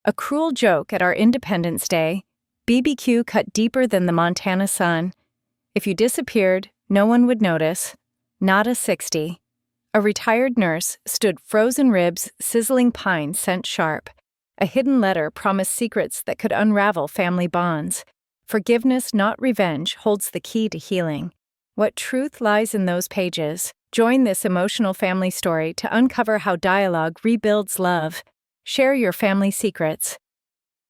A cruel joke at our Independence Day. BBQ cut deeper than the Montana sun. If you disappeared, no one would notice. Not a 60. A retired nurse stood frozen ribs, sizzling pine scent sharp. A hidden letter promised secrets that could unravel family bonds. Forgiveness, not revenge, holds the key to healing. What truth lies in those pages? Join this emotional family story to uncover how dialogue rebuilds love. Share your family secrets.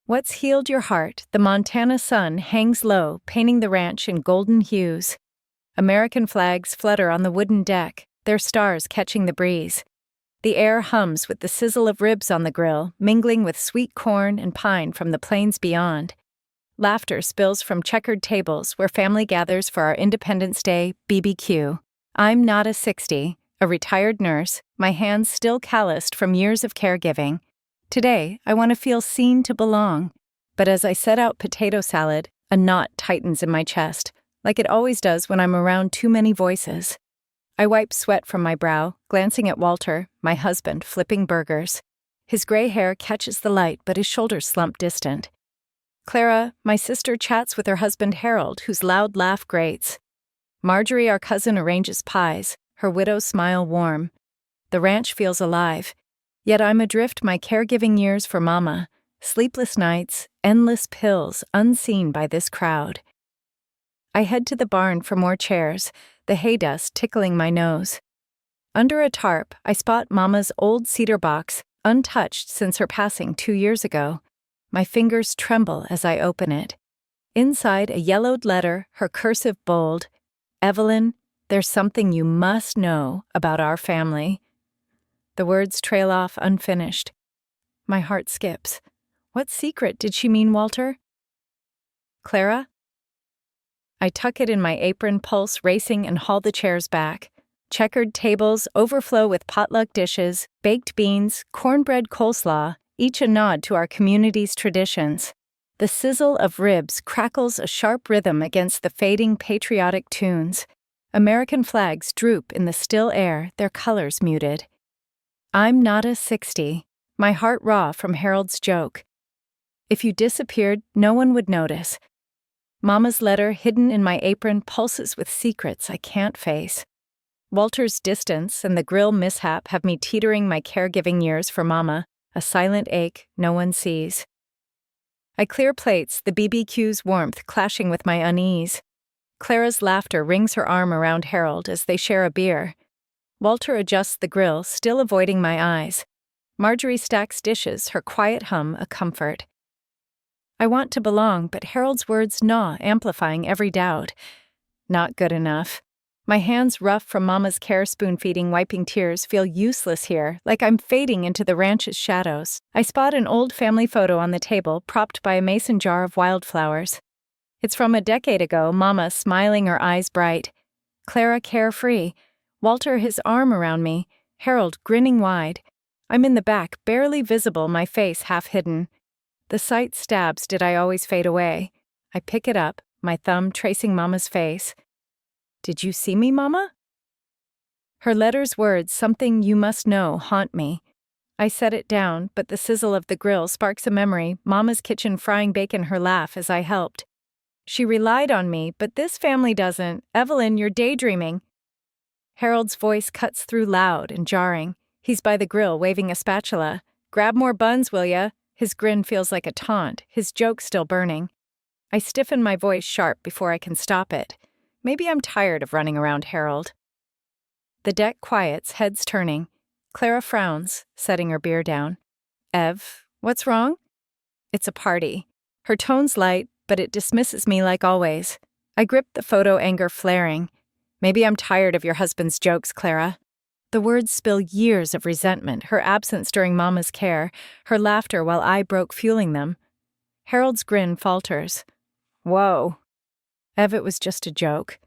What's healed your heart? The Montana sun hangs low, painting the ranch in golden hues. American flags flutter on the wooden deck, their stars catching the breeze. The air hums with the sizzle of ribs on the grill, mingling with sweet corn and pine from the plains beyond. Laughter spills from checkered tables where family gathers for our Independence Day BBQ. I'm not a 60, a retired nurse, my hands still calloused from years of caregiving. Today, I want to feel seen to belong. But as I set out potato salad, a knot tightens in my chest, like it always does when I'm around too many voices. I wipe sweat from my brow, glancing at Walter, my husband, flipping burgers. His gray hair catches the light, but his shoulders slump distant. Clara, my sister, chats with her husband Harold, whose loud laugh grates. Marjorie, our cousin, arranges pies, her widow's smile warm. The ranch feels alive. Yet I'm adrift my caregiving years for Mama, sleepless nights, endless pills unseen by this crowd. I head to the barn for more chairs, the hay dust tickling my nose. Under a tarp, I spot Mama's old cedar box, untouched since her passing 2 years ago. My fingers tremble as I open it. Inside, a yellowed letter, her cursive bold. Evelyn, there's something you must know about our family. The words trail off unfinished. My heart skips. What secret did she mean, Walter? Clara? I tuck it in my apron, pulse racing, and haul the chairs back. Checkered tables overflow with potluck dishes, baked beans, cornbread coleslaw, each a nod to our community's traditions. The sizzle of ribs crackles a sharp rhythm against the fading patriotic tunes. American flags droop in the still air, their colors muted. I'm not a 60, my heart raw from Harold's joke. If you disappeared, no one would notice. Mama's letter hidden in my apron pulses with secrets I can't face. Walter's distance and the grill mishap have me teetering my caregiving years for Mama, a silent ache no one sees. I clear plates, the BBQ's warmth clashing with my unease. Clara's laughter rings her arm around Harold as they share a beer. Walter adjusts the grill, still avoiding my eyes. Marjorie stacks dishes, her quiet hum a comfort. I want to belong, but Harold's words gnaw, amplifying every doubt. Not good enough. My hands rough from Mama's care, spoon-feeding, wiping tears, feel useless here, like I'm fading into the ranch's shadows. I spot an old family photo on the table, propped by a mason jar of wildflowers. It's from a decade ago, Mama smiling, her eyes bright. Clara carefree. Walter, his arm around me. Harold grinning wide. I'm in the back, barely visible, my face half hidden. The sight stabs. Did I always fade away? I pick it up, my thumb tracing Mama's face. Did you see me, Mama? Her letter's words, something you must know, haunt me. I set it down, but the sizzle of the grill sparks a memory, Mama's kitchen frying bacon, her laugh as I helped. She relied on me, but this family doesn't. Evelyn, you're daydreaming. Harold's voice cuts through loud and jarring. He's by the grill, waving a spatula. Grab more buns, will ya? His grin feels like a taunt, his joke still burning. I stiffen my voice sharp before I can stop it. Maybe I'm tired of running around Harold. The deck quiets, heads turning. Clara frowns, setting her beer down. Ev, what's wrong? It's a party. Her tone's light, but it dismisses me like always. I grip the photo, anger flaring. Maybe I'm tired of your husband's jokes, Clara. The words spill years of resentment, her absence during Mama's care, her laughter while I broke fueling them. Harold's grin falters. Whoa. Ev, it was just a joke.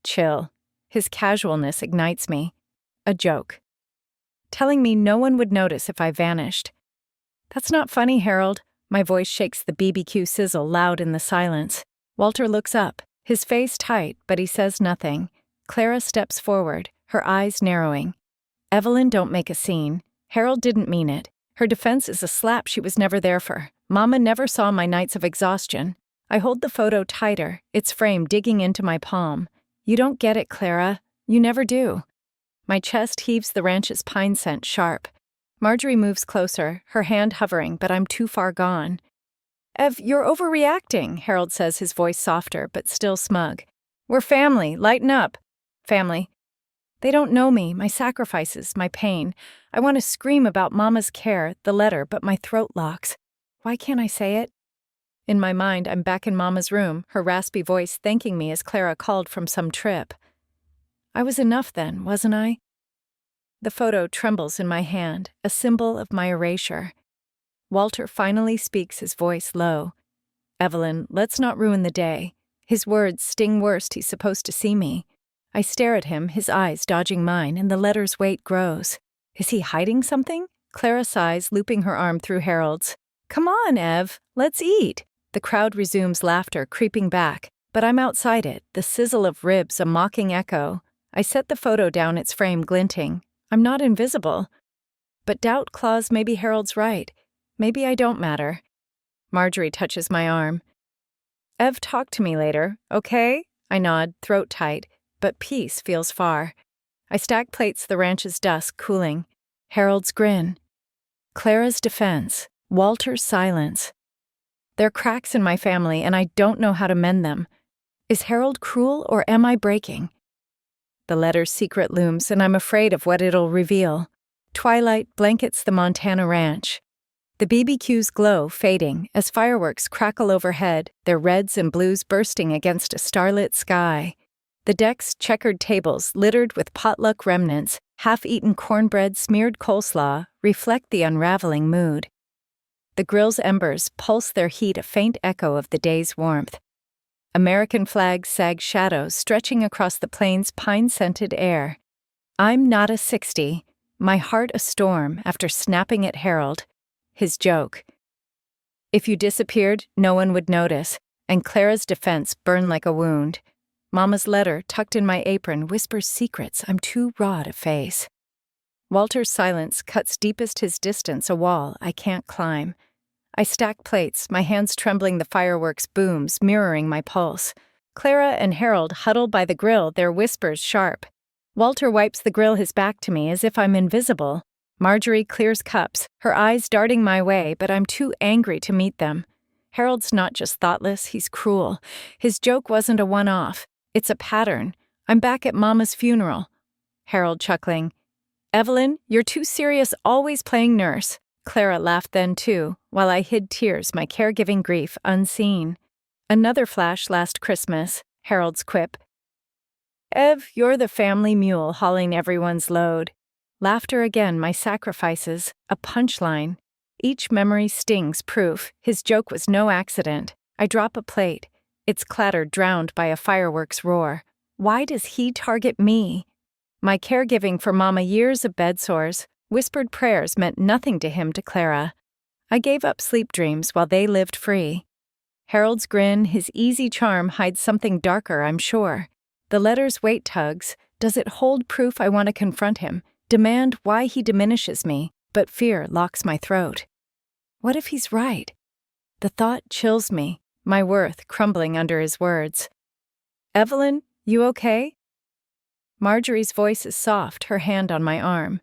Chill. His casualness ignites me. A joke. Telling me no one would notice if I vanished. That's not funny, Harold. My voice shakes the BBQ sizzle loud in the silence. Walter looks up, his face tight, but he says nothing. Clara steps forward, her eyes narrowing. Evelyn, don't make a scene. Harold didn't mean it. Her defense is a slap she was never there for. Mama never saw my nights of exhaustion. I hold the photo tighter, its frame digging into my palm. You don't get it, Clara. You never do. My chest heaves the ranch's pine scent sharp. Marjorie moves closer, her hand hovering, but I'm too far gone. Ev, you're overreacting, Harold says, his voice softer, but still smug. We're family, lighten up. Family. They don't know me, my sacrifices, my pain. I want to scream about Mama's care, the letter, but my throat locks. Why can't I say it? In my mind, I'm back in Mama's room, her raspy voice thanking me as Clara called from some trip. I was enough then, wasn't I? The photo trembles in my hand, a symbol of my erasure. Walter finally speaks, his voice low. Evelyn, let's not ruin the day. His words sting worst he's supposed to see me. I stare at him, his eyes dodging mine, and the letter's weight grows. Is he hiding something? Clara sighs, looping her arm through Harold's. Come on, Ev, let's eat. The crowd resumes laughter, creeping back, but I'm outside it, the sizzle of ribs a mocking echo. I set the photo down, its frame glinting. I'm not invisible. But doubt claws maybe Harold's right. Maybe I don't matter. Marjorie touches my arm. Ev, talk to me later, okay? I nod, throat tight, but peace feels far. I stack plates, the ranch's dusk cooling. Harold's grin. Clara's defense. Walter's silence. There are cracks in my family, and I don't know how to mend them. Is Harold cruel, or am I breaking? The letter's secret looms, and I'm afraid of what it'll reveal. Twilight blankets the Montana ranch. The BBQ's glow fading as fireworks crackle overhead, their reds and blues bursting against a starlit sky. The deck's checkered tables, littered with potluck remnants, half-eaten cornbread, smeared coleslaw, reflect the unraveling mood. The grill's embers pulse their heat, a faint echo of the day's warmth. American flags sag shadows stretching across the plain's pine-scented air. I'm not a 60, my heart a storm after snapping at Harold. His joke. If you disappeared, no one would notice, and Clara's defense burned like a wound. Mama's letter, tucked in my apron, whispers secrets I'm too raw to face. Walter's silence cuts deepest his distance, a wall I can't climb. I stack plates, my hands trembling, the fireworks booms, mirroring my pulse. Clara and Harold huddle by the grill, their whispers sharp. Walter wipes the grill, his back to me, as if I'm invisible. Marjorie clears cups, her eyes darting my way, but I'm too angry to meet them. Harold's not just thoughtless, he's cruel. His joke wasn't a one-off. It's a pattern. I'm back at Mama's funeral. Harold chuckling. Evelyn, you're too serious, always playing nurse. Clara laughed then too, while I hid tears, my caregiving grief unseen. Another flash last Christmas, Harold's quip. Ev, you're the family mule hauling everyone's load. Laughter again, my sacrifices, a punchline. Each memory stings proof, his joke was no accident. I drop a plate, its clatter drowned by a fireworks roar. Why does he target me? My caregiving for Mama, years of bed sores, whispered prayers meant nothing to him, to Clara. I gave up sleep dreams while they lived free. Harold's grin, his easy charm hides something darker, I'm sure. The letter's weight tugs. Does it hold proof I want to confront him? Demand why he diminishes me, but fear locks my throat. What if he's right? The thought chills me, my worth crumbling under his words. Evelyn, you okay? Marjorie's voice is soft, her hand on my arm.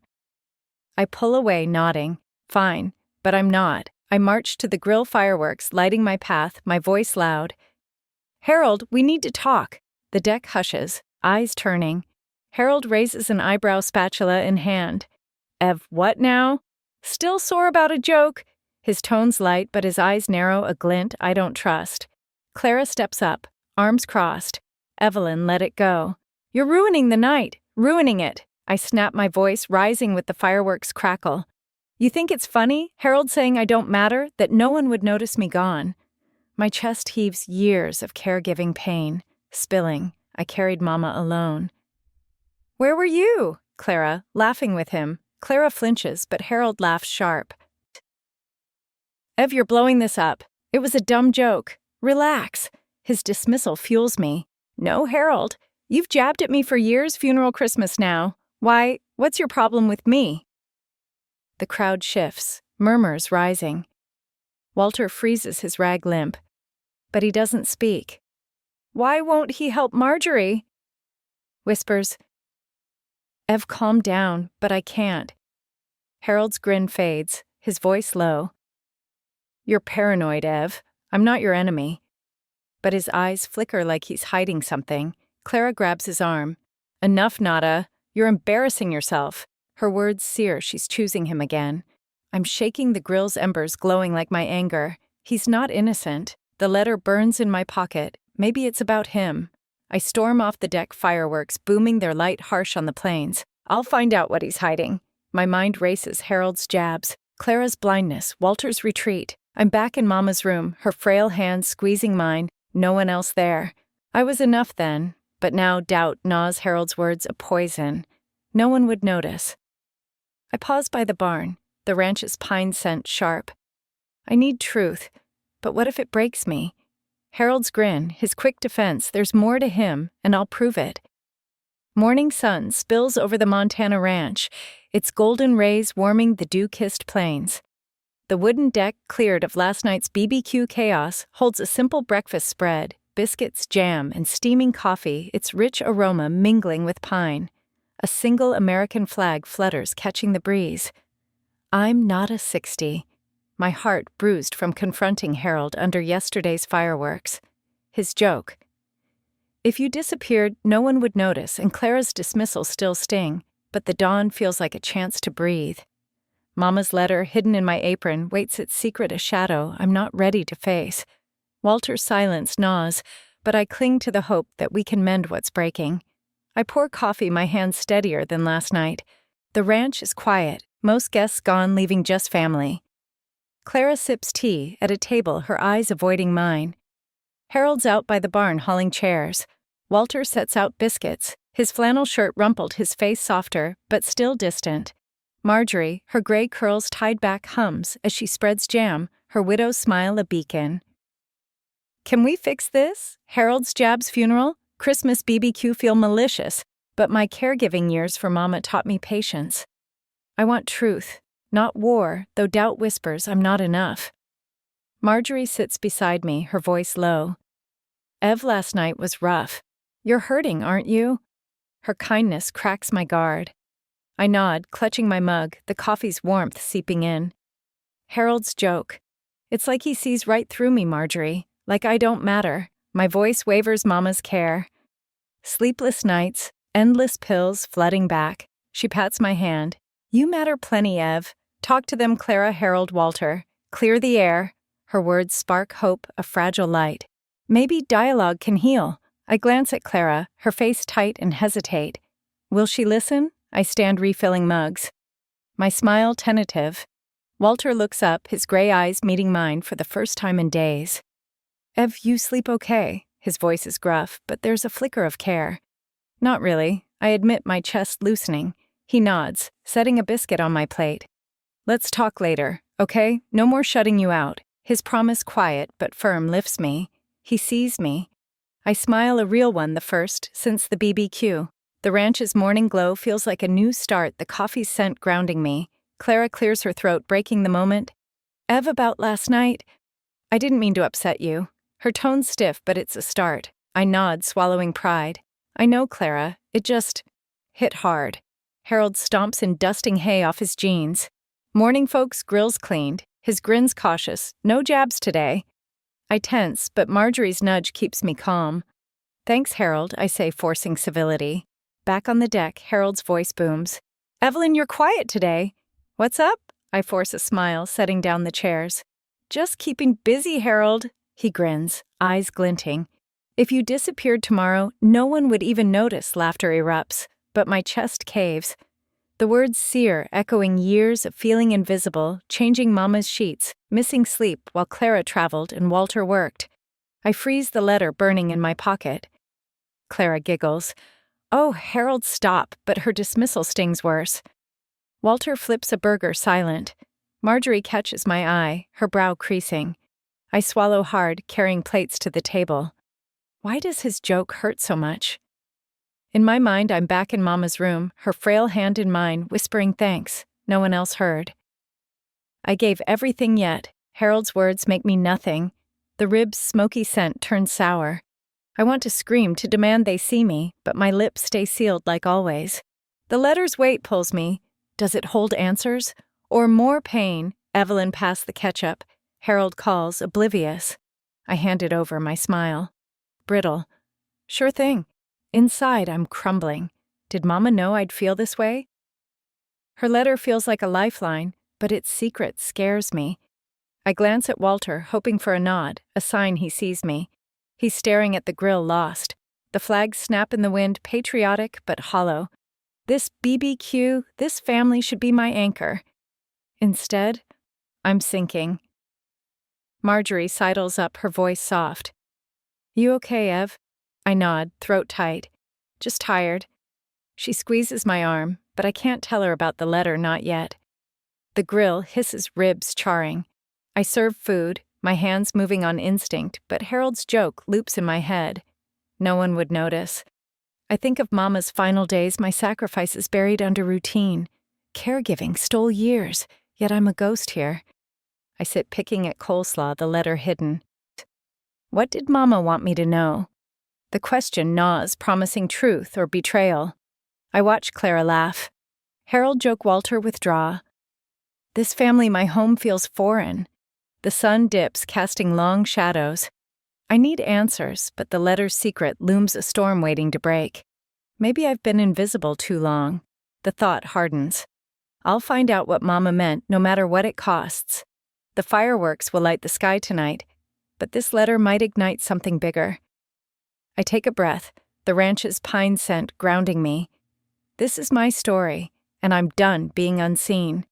I pull away, nodding. Fine, but I'm not. I march to the grill fireworks, lighting my path, my voice loud. Harold, we need to talk. The deck hushes, eyes turning. Harold raises an eyebrow, spatula in hand. Ev, what now? Still sore about a joke? His tone's light, but his eyes narrow, a glint I don't trust. Clara steps up, arms crossed. Evelyn, let it go. You're ruining the night, ruining it. I snap, my voice rising with the fireworks crackle. You think it's funny, Harold saying I don't matter, that no one would notice me gone? My chest heaves, years of caregiving pain. Spilling, I carried Mama alone. Where were you? Clara, laughing with him. Clara flinches, but Harold laughs sharp. Ev, you're blowing this up. It was a dumb joke. Relax. His dismissal fuels me. No, Harold. You've jabbed at me for years, funeral Christmas now. Why, what's your problem with me? The crowd shifts. murmurs rising. Walter freezes his rag limp, but he doesn't speak. "Why won't he help Marjorie?" Whispers. "Ev, calm down, but I can't." Harold's grin fades, his voice low. "You're paranoid, Ev. I'm not your enemy." But his eyes flicker like he's hiding something. Clara grabs his arm. "Enough, Nada. You're embarrassing yourself." Her words sear, she's choosing him again. I'm shaking the grill's embers glowing like my anger. He's not innocent. The letter burns in my pocket. Maybe it's about him. I storm off the deck, fireworks booming their light harsh on the plains. I'll find out what he's hiding. My mind races Harold's jabs, Clara's blindness, Walter's retreat. I'm back in Mama's room, her frail hands squeezing mine, no one else there. I was enough then, but now doubt gnaws Harold's words a poison. No one would notice. I pause by the barn, the ranch's pine scent sharp. I need truth, but what if it breaks me? Harold's grin, his quick defense, there's more to him, and I'll prove it. Morning sun spills over the Montana ranch, its golden rays warming the dew-kissed plains. The wooden deck, cleared of last night's BBQ chaos, holds a simple breakfast spread, biscuits, jam, and steaming coffee, its rich aroma mingling with pine. A single American flag flutters, catching the breeze. I'm not a 60. My heart bruised from confronting Harold under yesterday's fireworks. His joke. If you disappeared, no one would notice, and Clara's dismissal still sting, but the dawn feels like a chance to breathe. Mama's letter, hidden in my apron, waits its secret a shadow I'm not ready to face. Walter's silence gnaws, but I cling to the hope that we can mend what's breaking. I pour coffee, my hands steadier than last night. The ranch is quiet, most guests gone, leaving just family. Clara sips tea at a table, her eyes avoiding mine. Harold's out by the barn hauling chairs. Walter sets out biscuits, his flannel shirt rumpled, his face softer, but still distant. Marjorie, her gray curls tied back, hums as she spreads jam, her widow's smile a beacon. Can we fix this? Harold's Jab's funeral? Christmas BBQ feel malicious, but my caregiving years for Mama taught me patience. I want truth, not war, though doubt whispers I'm not enough. Marjorie sits beside me, her voice low. Ev, last night was rough. You're hurting, aren't you? Her kindness cracks my guard. I nod, clutching my mug, the coffee's warmth seeping in. Harold's joke. It's like he sees right through me, Marjorie, like I don't matter. My voice wavers Mama's care. Sleepless nights, endless pills flooding back. She pats my hand. You matter plenty, Ev. Talk to them, Clara, Harold, Walter. Clear the air. Her words spark hope, a fragile light. Maybe dialogue can heal. I glance at Clara, her face tight and hesitate. Will she listen? I stand refilling mugs. My smile tentative. Walter looks up, his gray eyes meeting mine for the first time in days. Ev, you sleep okay? His voice is gruff, but there's a flicker of care. Not really. I admit, my chest loosening. He nods, setting a biscuit on my plate. Let's talk later, okay? No more shutting you out. His promise, quiet but firm, lifts me. He sees me. I smile, a real one, the first since the BBQ. The ranch's morning glow feels like a new start, the coffee's scent grounding me. Clara clears her throat, breaking the moment. Ev, about last night. I didn't mean to upset you. Her tone's stiff, but it's a start. I nod, swallowing pride. I know, Clara. It just hit hard. Harold stomps in dusting hay off his jeans. Morning folks' grills cleaned. His grin's cautious. No jabs today. I tense, but Marjorie's nudge keeps me calm. Thanks, Harold, I say, forcing civility. Back on the deck, Harold's voice booms. Evelyn, you're quiet today. What's up? I force a smile, setting down the chairs. Just keeping busy, Harold. He grins, eyes glinting. If you disappeared tomorrow, no one would even notice, laughter erupts. But my chest caves. The words sear, echoing years of feeling invisible, changing Mama's sheets, missing sleep while Clara traveled and Walter worked. I freeze the letter burning in my pocket. Clara giggles. Oh, Harold, stop, but her dismissal stings worse. Walter flips a burger, silent. Marjorie catches my eye, her brow creasing. I swallow hard, carrying plates to the table. Why does his joke hurt so much? In my mind, I'm back in Mama's room, her frail hand in mine, whispering thanks. No one else heard. I gave everything yet. Harold's words make me nothing. The ribs' smoky scent turns sour. I want to scream to demand they see me, but my lips stay sealed like always. The letter's weight pulls me. Does it hold answers? Or more pain? Evelyn passed the ketchup. Harold calls, oblivious. I hand it over, my smile. Brittle. Sure thing. Inside, I'm crumbling. Did Mama know I'd feel this way? Her letter feels like a lifeline, but its secret scares me. I glance at Walter, hoping for a nod, a sign he sees me. He's staring at the grill, lost. The flags snap in the wind, patriotic but hollow. This BBQ, this family should be my anchor. Instead, I'm sinking. Marjorie sidles up, her voice soft. You okay, Ev? I nod, throat tight. Just tired. She squeezes my arm, but I can't tell her about the letter, not yet. The grill hisses, ribs charring. I serve food, my hands moving on instinct, but Harold's joke loops in my head. No one would notice. I think of Mama's final days, my sacrifices buried under routine. Caregiving stole years, yet I'm a ghost here. I sit picking at coleslaw, the letter hidden. What did Mama want me to know? The question gnaws, promising truth or betrayal. I watch Clara laugh. Harold joke Walter withdraw. This family, my home, feels foreign. The sun dips, casting long shadows. I need answers, but the letter's secret looms a storm waiting to break. Maybe I've been invisible too long. The thought hardens. I'll find out what Mama meant, no matter what it costs. The fireworks will light the sky tonight, but this letter might ignite something bigger. I take a breath, the ranch's pine scent grounding me. This is my story, and I'm done being unseen.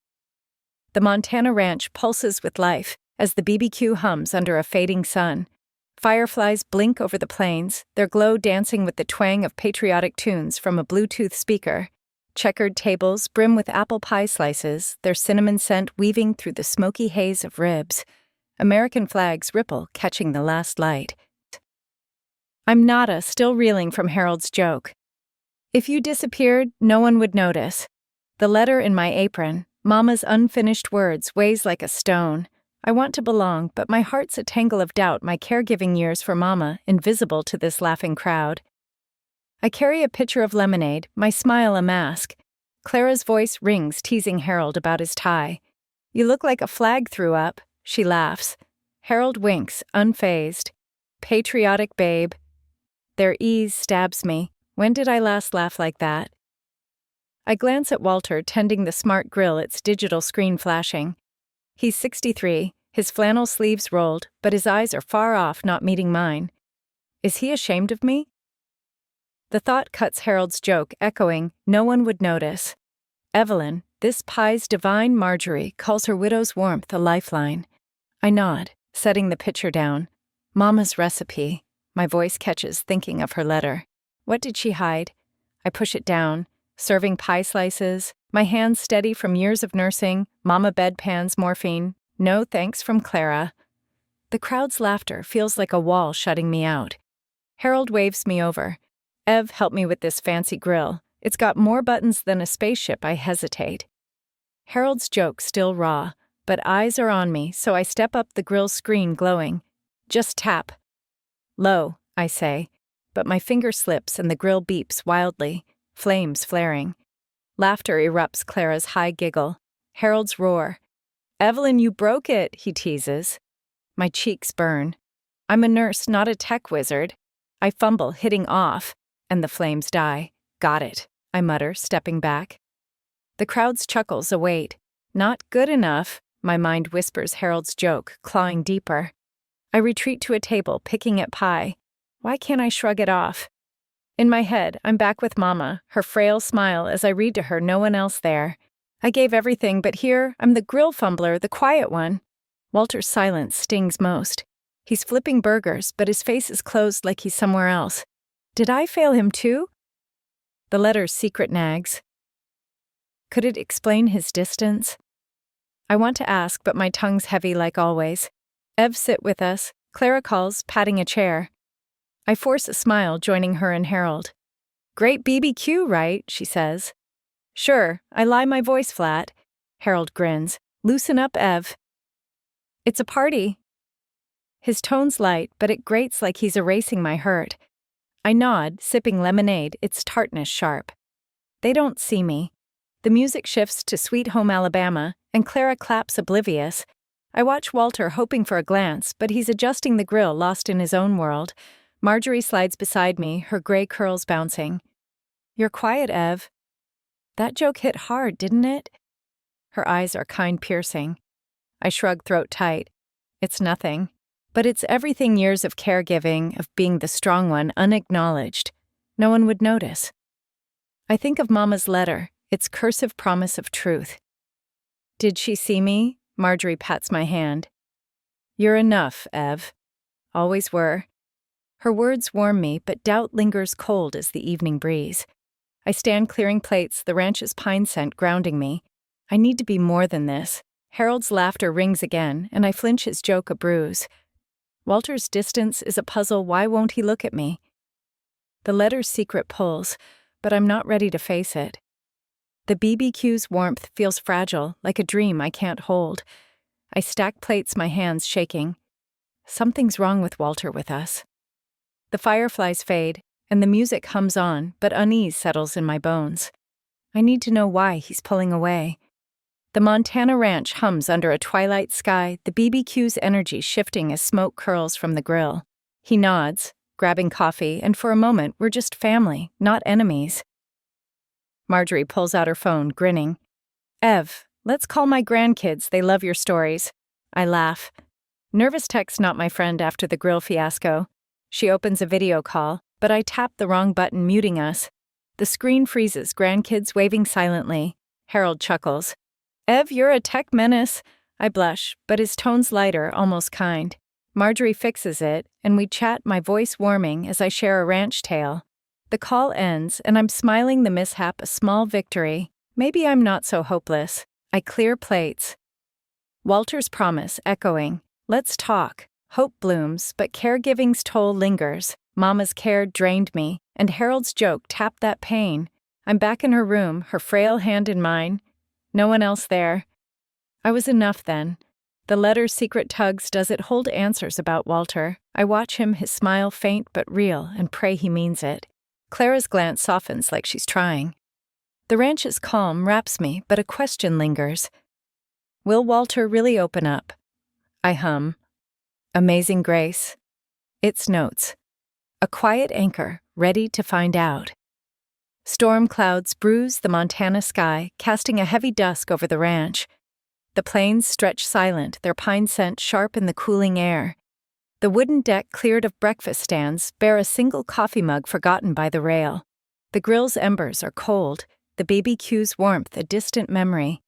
The Montana ranch pulses with life as the BBQ hums under a fading sun. Fireflies blink over the plains, their glow dancing with the twang of patriotic tunes from a Bluetooth speaker. Checkered tables brim with apple pie slices, their cinnamon scent weaving through the smoky haze of ribs. American flags ripple, catching the last light. I'm Nada, still reeling from Harold's joke. If you disappeared, no one would notice. The letter in my apron, Mama's unfinished words, weighs like a stone. I want to belong, but my heart's a tangle of doubt, my caregiving years for Mama, invisible to this laughing crowd. I carry a pitcher of lemonade, my smile a mask. Clara's voice rings, teasing Harold about his tie. You look like a flag threw up, she laughs. Harold winks, unfazed. Patriotic babe. Their ease stabs me. When did I last laugh like that? I glance at Walter, tending the smart grill, its digital screen flashing. He's 63, his flannel sleeves rolled, but his eyes are far off, not meeting mine. Is he ashamed of me? The thought cuts Harold's joke, echoing, no one would notice. Evelyn, this pie's divine Marjorie, calls her widow's warmth a lifeline. I nod, setting the pitcher down. Mama's recipe. My voice catches, thinking of her letter. What did she hide? I push it down, serving pie slices, my hands steady from years of nursing, Mama bedpans morphine, no thanks from Clara. The crowd's laughter feels like a wall shutting me out. Harold waves me over. Ev, help me with this fancy grill. It's got more buttons than a spaceship. I hesitate. Harold's joke still raw, but eyes are on me, so I step up, the grill screen glowing. Just tap. Low, I say, but my finger slips and the grill beeps wildly, flames flaring. Laughter erupts, Clara's high giggle. Harold's roar. Evelyn, you broke it, he teases. My cheeks burn. I'm a nurse, not a tech wizard. I fumble, hitting off, and the flames die. Got it, I mutter, stepping back. The crowd's chuckles await. Not good enough, my mind whispers Harold's joke, clawing deeper. I retreat to a table, picking at pie. Why can't I shrug it off? In my head, I'm back with Mama, her frail smile as I read to her, no one else there. I gave everything, but here, I'm the grill fumbler, the quiet one. Walter's silence stings most. He's flipping burgers, but his face is closed like he's somewhere else. Did I fail him too? The letter's secret nags. Could it explain his distance? I want to ask, but my tongue's heavy like always. Ev, sit with us, Clara calls, patting a chair. I force a smile, joining her and Harold. Great BBQ, right? She says. Sure, I lie my voice flat. Harold grins. Loosen up, Ev. It's a party. His tone's light, but it grates like he's erasing my hurt. I nod, sipping lemonade, its tartness sharp. They don't see me. The music shifts to Sweet Home Alabama, and Clara claps oblivious. I watch Walter hoping for a glance, but he's adjusting the grill, lost in his own world. Marjorie slides beside me, her gray curls bouncing. You're quiet, Ev. That joke hit hard, didn't it? Her eyes are kind-piercing. I shrug, throat tight. It's nothing. But it's everything years of caregiving, of being the strong one, unacknowledged. No one would notice. I think of Mama's letter, its cursive promise of truth. Did she see me? Marjorie pats my hand. You're enough, Ev. Always were. Her words warm me, but doubt lingers cold as the evening breeze. I stand clearing plates, the ranch's pine scent grounding me. I need to be more than this. Harold's laughter rings again, and I flinch, his joke a bruise. Walter's distance is a puzzle. Why won't he look at me? The letter's secret pulls, but I'm not ready to face it. The BBQ's warmth feels fragile, like a dream I can't hold. I stack plates, my hands shaking. Something's wrong with Walter, with us. The fireflies fade, and the music hums on, but unease settles in my bones. I need to know why he's pulling away. The Montana ranch hums under a twilight sky, the BBQ's energy shifting as smoke curls from the grill. He nods, grabbing coffee, and for a moment we're just family, not enemies. Marjorie pulls out her phone, grinning. Ev, let's call my grandkids, they love your stories. I laugh. Nervous text not my friend after the grill fiasco. She opens a video call, but I tap the wrong button, muting us. The screen freezes, grandkids waving silently. Harold chuckles. Ev, you're a tech menace. I blush, but his tone's lighter, almost kind. Marjorie fixes it, and we chat, my voice warming as I share a ranch tale. The call ends, and I'm smiling, the mishap a small victory. Maybe I'm not so hopeless. I clear plates. Walter's promise echoing. Let's talk. Hope blooms, but caregiving's toll lingers. Mama's care drained me, and Harold's joke tapped that pain. I'm back in her room, her frail hand in mine. No one else there. I was enough then. The letter's secret tugs, does it hold answers about Walter? I watch him, his smile faint but real, and pray he means it. Clara's glance softens like she's trying. The ranch's calm wraps me, but a question lingers. Will Walter really open up? I hum. Amazing Grace. Its notes. A quiet anchor, ready to find out. Storm clouds bruise the Montana sky, casting a heavy dusk over the ranch. The plains stretch silent, their pine scent sharp in the cooling air. The wooden deck cleared of breakfast stands bear a single coffee mug forgotten by the rail. The grill's embers are cold, the BBQ's warmth a distant memory.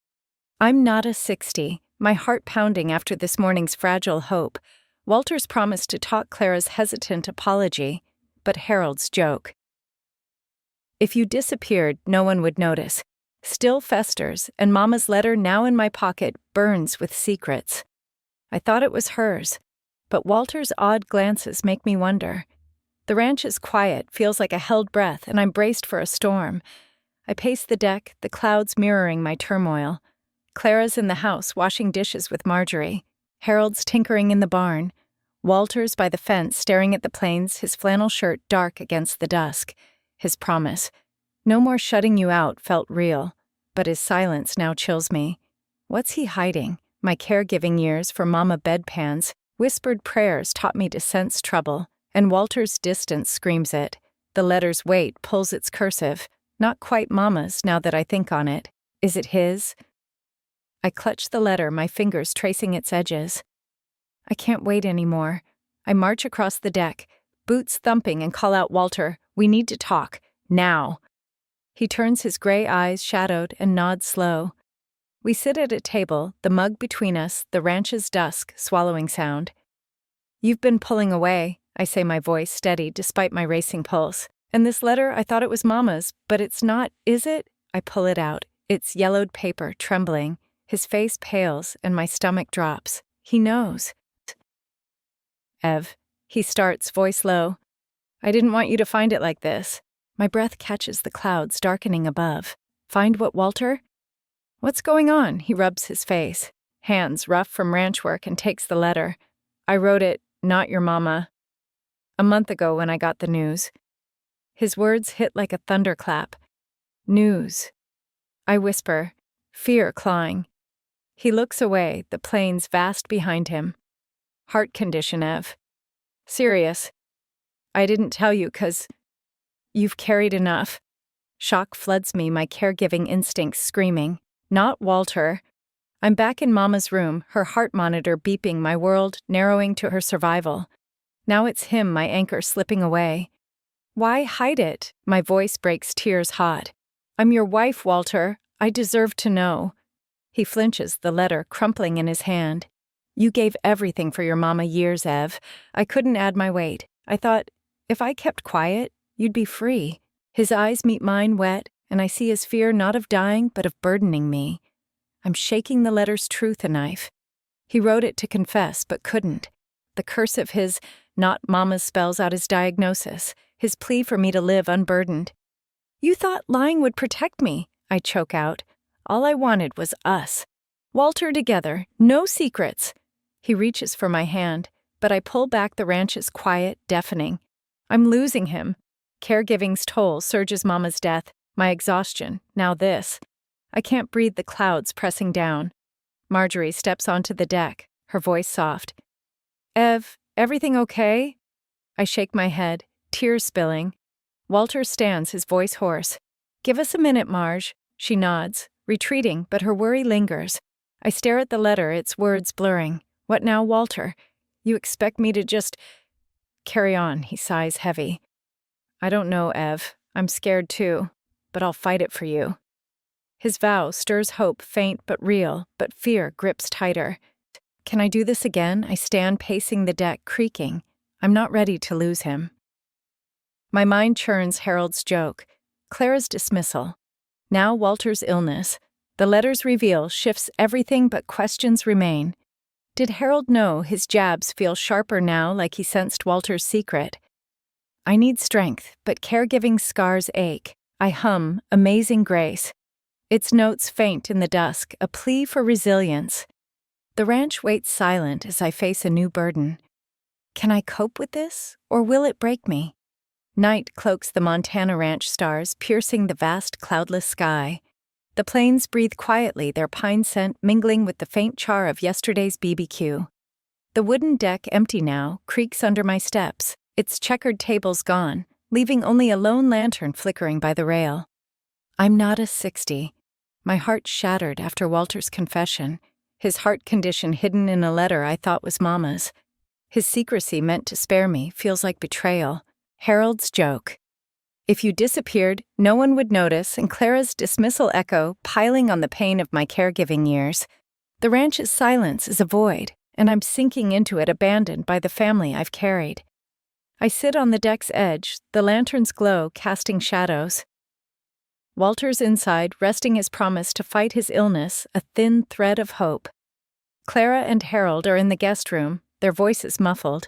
I'm not a 60, my heart pounding after this morning's fragile hope. Walter's promise to talk, Clara's hesitant apology, but Harold's joke. If you disappeared, no one would notice. Still festers, and Mama's letter, now in my pocket, burns with secrets. I thought it was hers, but Walter's odd glances make me wonder. The ranch is quiet, feels like a held breath, and I'm braced for a storm. I pace the deck, the clouds mirroring my turmoil. Clara's in the house, washing dishes with Marjorie. Harold's tinkering in the barn. Walter's by the fence, staring at the plains, his flannel shirt dark against the dusk. His promise. No more shutting you out felt real, but his silence now chills me. What's he hiding? My caregiving years for Mama bedpans, whispered prayers taught me to sense trouble, and Walter's distance screams it. The letter's weight pulls its cursive, not quite Mama's now that I think on it. Is it his? I clutch the letter, my fingers tracing its edges. I can't wait anymore. I march across the deck, boots thumping, and call out, Walter, we need to talk. Now. He turns, his gray eyes shadowed, and nods slow. We sit at a table, the mug between us, the ranch's dusk, swallowing sound. You've been pulling away, I say, my voice steady despite my racing pulse. And this letter, I thought it was Mama's, but it's not, is it? I pull it out, its yellowed paper trembling. His face pales, and my stomach drops. He knows. Ev. He starts, voice low. I didn't want you to find it like this. My breath catches the clouds darkening above. Find what, Walter? What's going on? He rubs his face. hands rough from ranch work, and takes the letter. I wrote it, "Not your mama," a month ago when I got the news. His words hit like a thunderclap. News. I whisper, fear clawing. He looks away, the plains vast behind him. Heart condition, Ev. Serious. I didn't tell you 'cause you've carried enough. Shock floods me, my caregiving instincts screaming. Not Walter. I'm back in Mama's room, her heart monitor beeping, my world narrowing to her survival. Now it's him, my anchor slipping away. Why hide it? My voice breaks tears hot. I'm your wife, Walter. I deserve to know. He flinches, the letter crumpling in his hand. You gave everything for your mama years, Ev. I couldn't add my weight. I thought, if I kept quiet, you'd be free. His eyes meet mine wet, and I see his fear not of dying, but of burdening me. I'm shaking the letter's truth a knife. He wrote it to confess, but couldn't. The curse of his "not mama's" spells out his diagnosis, his plea for me to live unburdened. You thought lying would protect me, I choke out. All I wanted was us. Walter together, no secrets. He reaches for my hand, but I pull back, the ranch's quiet, deafening. I'm losing him. Caregiving's toll surges, Mama's death, my exhaustion, now this. I can't breathe, the clouds pressing down. Marjorie steps onto the deck, her voice soft. Ev, everything okay? I shake my head, tears spilling. Walter stands, his voice hoarse. Give us a minute, Marge. She nods, retreating, but her worry lingers. I stare at the letter, its words blurring. What now, Walter? You expect me to just carry on, he sighs heavy. I don't know, Ev. I'm scared too, but I'll fight it for you. His vow stirs hope, faint but real, but fear grips tighter. Can I do this again? I stand pacing the deck, creaking. I'm not ready to lose him. My mind churns Harold's joke, Clara's dismissal. Now Walter's illness. The letters reveal shifts everything, but questions remain. Did Harold know? His jabs feel sharper now, like he sensed Walter's secret. I need strength, but caregiving scars ache. I hum, Amazing Grace. Its notes faint in the dusk, a plea for resilience. The ranch waits silent as I face a new burden. Can I cope with this, or will it break me? Night cloaks the Montana ranch stars, piercing the vast cloudless sky. The plains breathe quietly, their pine scent mingling with the faint char of yesterday's BBQ. The wooden deck, empty now, creaks under my steps, its checkered tables gone, leaving only a lone lantern flickering by the rail. I'm not a 60. My heart shattered after Walter's confession, his heart condition hidden in a letter I thought was Mama's. His secrecy meant to spare me feels like betrayal. Harold's joke. If you disappeared, no one would notice, and Clara's dismissal echo piling on the pain of my caregiving years. The ranch's silence is a void, and I'm sinking into it, abandoned by the family I've carried. I sit on the deck's edge, the lantern's glow casting shadows. Walter's inside, resting his promise to fight his illness, a thin thread of hope. Clara and Harold are in the guest room, their voices muffled.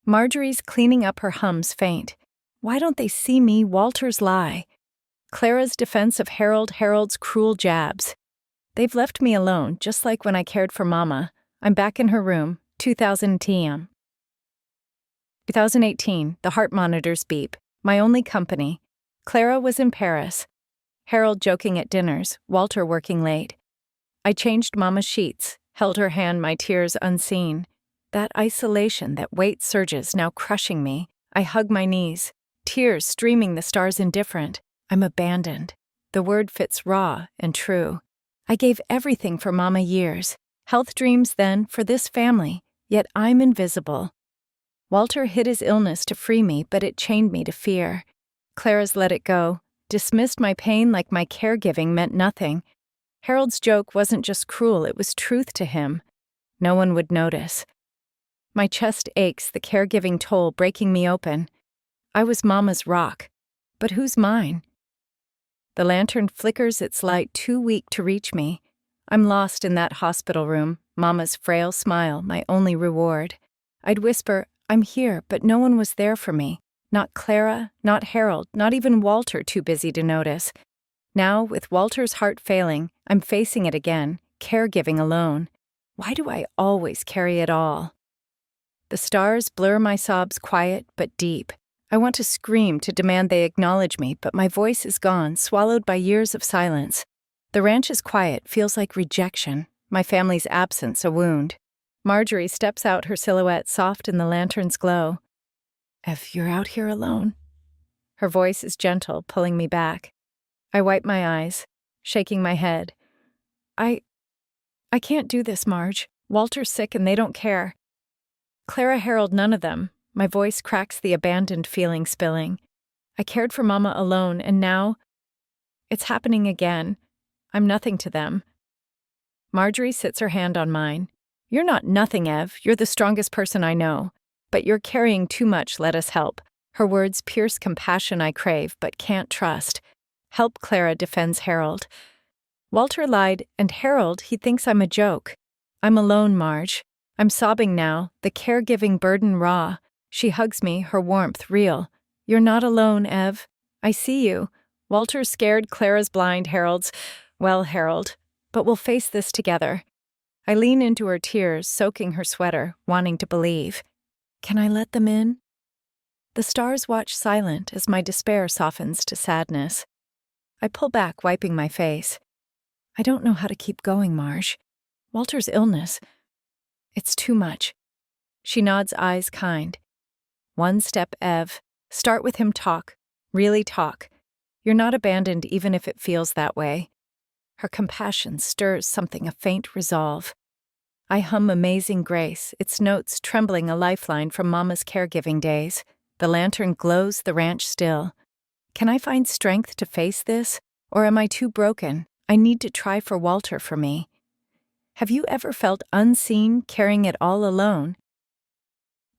Marjorie's cleaning up, her hums faint. Why don't they see me, Walter's lie? Clara's defense of Harold's cruel jabs. They've left me alone, just like when I cared for Mama. I'm back in her room, 2000 TM. 2018, the heart monitors beep. My only company. Clara was in Paris. Harold joking at dinners, Walter working late. I changed Mama's sheets, held her hand, my tears unseen. That isolation, that weight surges, now crushing me. I hug my knees, tears streaming, the stars indifferent. I'm abandoned. The word fits raw and true. I gave everything for Mama years. Health dreams then, for this family. Yet I'm invisible. Walter hid his illness to free me, but it chained me to fear. Clara's let it go, dismissed my pain like my caregiving meant nothing. Harold's joke wasn't just cruel, it was truth to him. No one would notice. My chest aches, the caregiving toll breaking me open. I was Mama's rock, but who's mine? The lantern flickers, its light too weak to reach me. I'm lost in that hospital room, Mama's frail smile, my only reward. I'd whisper, I'm here, but no one was there for me. Not Clara, not Harold, not even Walter, too busy to notice. Now, with Walter's heart failing, I'm facing it again, caregiving alone. Why do I always carry it all? The stars blur my sobs quiet but deep. I want to scream to demand they acknowledge me, but my voice is gone, swallowed by years of silence. The ranch's quiet feels like rejection, my family's absence a wound. Marjorie steps out, her silhouette soft in the lantern's glow. "Ev, you're out here alone." Her voice is gentle, pulling me back. I wipe my eyes, shaking my head. I can't do this, Marge. Walter's sick and they don't care. Clara, Harold, none of them. My voice cracks the abandoned feeling spilling. I cared for Mama alone, and now it's happening again. I'm nothing to them. Marjorie sits her hand on mine. "You're not nothing, Ev. You're the strongest person I know. But you're carrying too much, let us help." Her words pierce compassion I crave but can't trust. "Help," Clara defends Harold. "Walter lied, and Harold, he thinks I'm a joke. I'm alone, Marge. I'm sobbing now, the caregiving burden raw." She hugs me, her warmth real. "You're not alone, Ev. I see you. Walter's scared, Clara's blind, Harold's... Well, Harold, but we'll face this together." I lean into her tears, soaking her sweater, wanting to believe. Can I let them in? The stars watch silent as my despair softens to sadness. I pull back, wiping my face. I don't know how to keep going, Marge. Walter's illness. It's too much. She nods, eyes kind. One step, Ev. Start with him, talk. Really talk. You're not abandoned even if it feels that way. Her compassion stirs something, a faint resolve. I hum Amazing Grace, its notes trembling a lifeline from Mama's caregiving days. The lantern glows the ranch still. Can I find strength to face this? Or am I too broken? I need to try for Walter for me. Have you ever felt unseen, carrying it all alone?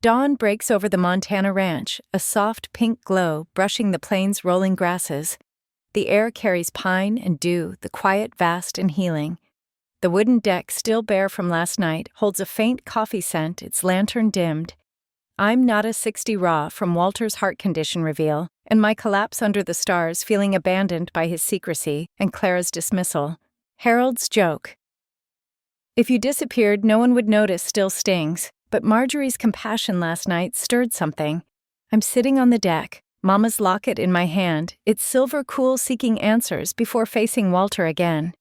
Dawn breaks over the Montana ranch, a soft pink glow brushing the plains' rolling grasses. The air carries pine and dew, the quiet vast and healing. The wooden deck, still bare from last night, holds a faint coffee scent, its lantern dimmed. I'm not a 60 raw from Walter's heart condition reveal, and my collapse under the stars, feeling abandoned by his secrecy and Clara's dismissal. Harold's joke. If you disappeared, no one would notice still stings, but Marjorie's compassion last night stirred something. I'm sitting on the deck, Mama's locket in my hand, its silver cool seeking answers before facing Walter again.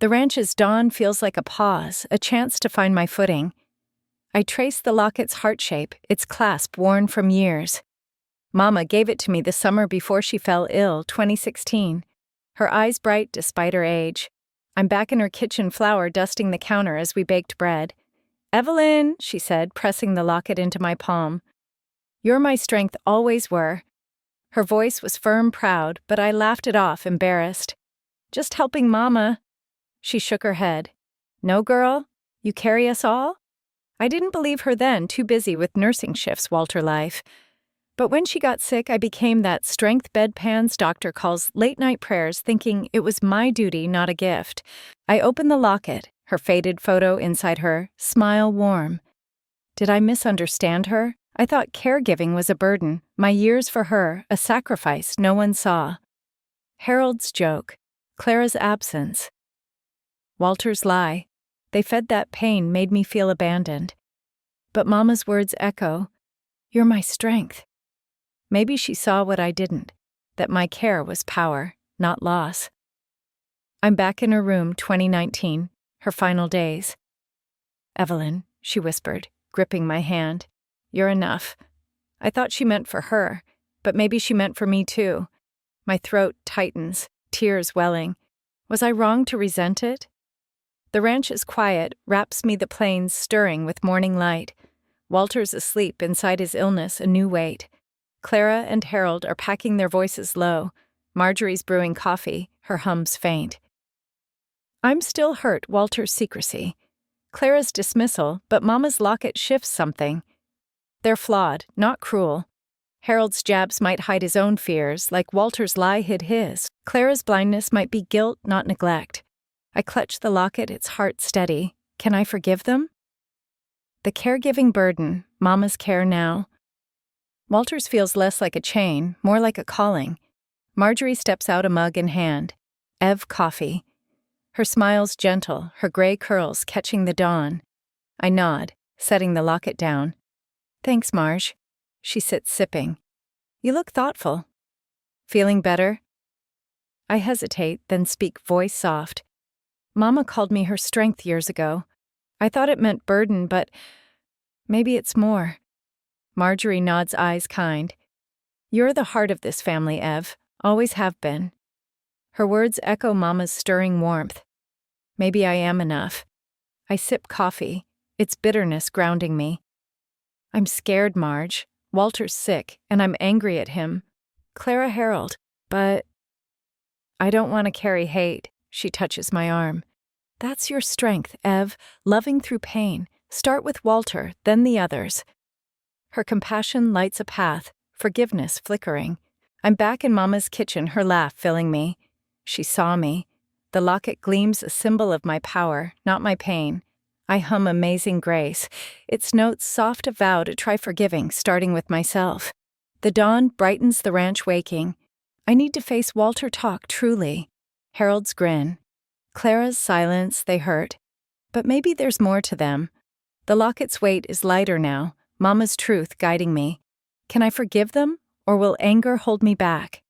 The ranch's dawn feels like a pause, a chance to find my footing. I trace the locket's heart shape, its clasp worn from years. Mama gave it to me the summer before she fell ill, 2016. Her eyes bright despite her age. I'm back in her kitchen floor dusting the counter as we baked bread. "Evelyn," she said, pressing the locket into my palm. "You're my strength, always were." Her voice was firm, proud, but I laughed it off, embarrassed. "Just helping Mama." She shook her head. "No, girl? You carry us all?" I didn't believe her then, too busy with nursing shifts, Walter life. But when she got sick, I became that strength bedpans doctor calls late-night prayers, thinking it was my duty, not a gift. I opened the locket, her faded photo inside her, smile warm. Did I misunderstand her? I thought caregiving was a burden, my years for her, a sacrifice no one saw. Harold's joke, Clara's absence. Walter's lie. They fed that pain, made me feel abandoned. But Mama's words echo, "You're my strength." Maybe she saw what I didn't, that my care was power, not loss. I'm back in her room, 2019, her final days. "Evelyn," she whispered, gripping my hand, "you're enough." I thought she meant for her, but maybe she meant for me too. My throat tightens, tears welling. Was I wrong to resent it? The ranch is quiet, wraps me the plains stirring with morning light. Walter's asleep inside his illness, a new weight. Clara and Harold are packing their voices low. Marjorie's brewing coffee, her hums faint. I'm still hurt, Walter's secrecy. Clara's dismissal, but Mama's locket shifts something. They're flawed, not cruel. Harold's jabs might hide his own fears, like Walter's lie hid his. Clara's blindness might be guilt, not neglect. I clutch the locket, its heart steady. Can I forgive them? The caregiving burden, Mama's care now. Walter's feels less like a chain, more like a calling. Marjorie steps out, a mug in hand. Ev, coffee. Her smile's gentle, her gray curls catching the dawn. I nod, setting the locket down. Thanks, Marge. She sits sipping. You look thoughtful. Feeling better? I hesitate, then speak voice soft. Mama called me her strength years ago. I thought it meant burden, but maybe it's more. Marjorie nods, eyes kind. You're the heart of this family, Ev. Always have been. Her words echo Mama's stirring warmth. Maybe I am enough. I sip coffee, its bitterness grounding me. I'm scared, Marge. Walter's sick, and I'm angry at him. Clara Harold, but I don't want to carry hate. She touches my arm. That's your strength, Ev, loving through pain. Start with Walter, then the others. Her compassion lights a path, forgiveness flickering. I'm back in Mama's kitchen, her laugh filling me. She saw me. The locket gleams, a symbol of my power, not my pain. I hum Amazing Grace, its notes soft a vow to try forgiving, starting with myself. The dawn brightens the ranch waking. I need to face Walter talk truly. Harold's grin. Clara's silence, they hurt. But maybe there's more to them. The locket's weight is lighter now, Mama's truth guiding me. Can I forgive them, or will anger hold me back?